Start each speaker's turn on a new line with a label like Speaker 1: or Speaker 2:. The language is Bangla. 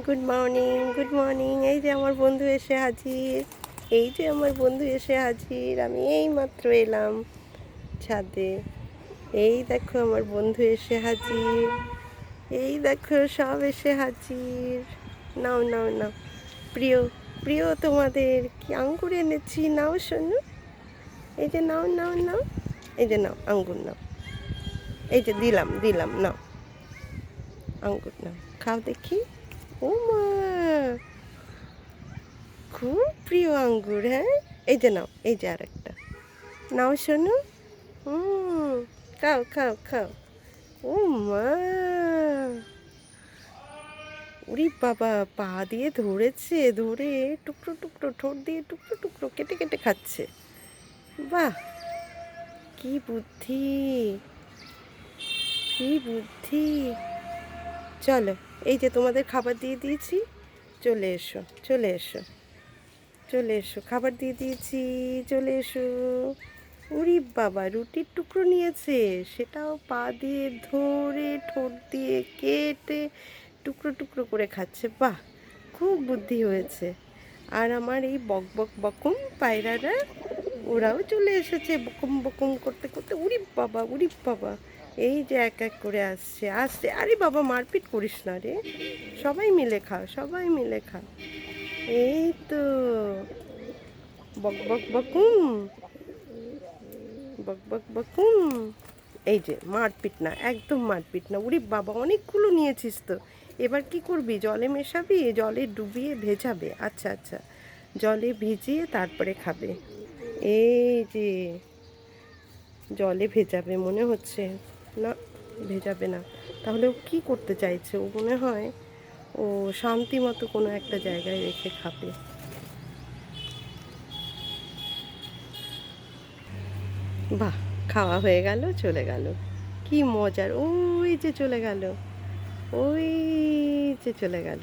Speaker 1: Good morning, good morning. এই যে আমার বন্ধু এসে হাজির, এই যে আমার বন্ধু এসে হাজির। আমি এই মাত্র এলাম ছাদে। এই দেখো আমার বন্ধু এসে হাজির, এই দেখো সব এসে হাজির। নাও নাও নাও, প্রিয় প্রিয় তোমাদের কি আঙ্গুর এনেছি, নাও শোনো। এই যে নাও নাও নাও, এই যে নাও আঙ্গুর নাও, এই যে দিলাম দিলাম, নাও আঙ্গুর নাও, খাও দেখি। ও মা, খুব প্রিয় আঙ্গুর। হ্যাঁ, এই যে নাও, এই যে আর একটা নাও শোনো। খাও খাও খাও। ও মা, উরি বাবা, পা দিয়ে ধরেছে, ধরে টুকরো টুকরো ঠোঁট দিয়ে টুকরো টুকরো কেটে কেটে খাচ্ছে। বাহ, কি বুদ্ধি, কি বুদ্ধি। চলো, এই যে তোমাদের খাবার দিয়ে দিয়েছি, চলে এসো চলে এসো চলে এসো, খাবার দিয়ে দিয়েছি, চলে এসো। উরি বাবা, রুটির টুকরো নিয়েছে, সেটাও পা দিয়ে ধরে ঠোঁট দিয়ে কেটে টুকরো টুকরো করে খাচ্ছে। বাহ, খুব বুদ্ধি হয়েছে। আর আমার এই বক বক বকম পায়রারা, ওরাও চলে এসেছে বকম বকম করতে করতে। উরি বাবা, উরি বাবা, এই যে এক এক করে আসছে আসছে। আরে বাবা, মারপিট করিস না রে, সবাই মিলে খা, সবাই মিলে খা। এই তো, বক বক বকুম, বক বক বকুম। এই যে মারপিট না, একদম মারপিট না। উরি বাবা, অনেকগুলো নিয়েছিস তো, এবার কি করবি? জলে মেশাবি, জলে ডুবিয়ে ভেজাবে? আচ্ছা আচ্ছা, জলে ভিজিয়ে তারপরে খাবে। এই যে জলে ভেজাবে মনে হচ্ছে। না, ভেজাবে না। তাহলে ও কী করতে চাইছে? ও মনে হয় ও শান্তি মতো কোনো একটা জায়গায় রেখে খাবে। বাহ, খাওয়া হয়ে গেল, চলে গেল। কি মজার, ওই যে চলে গেল, ওই যে চলে গেল।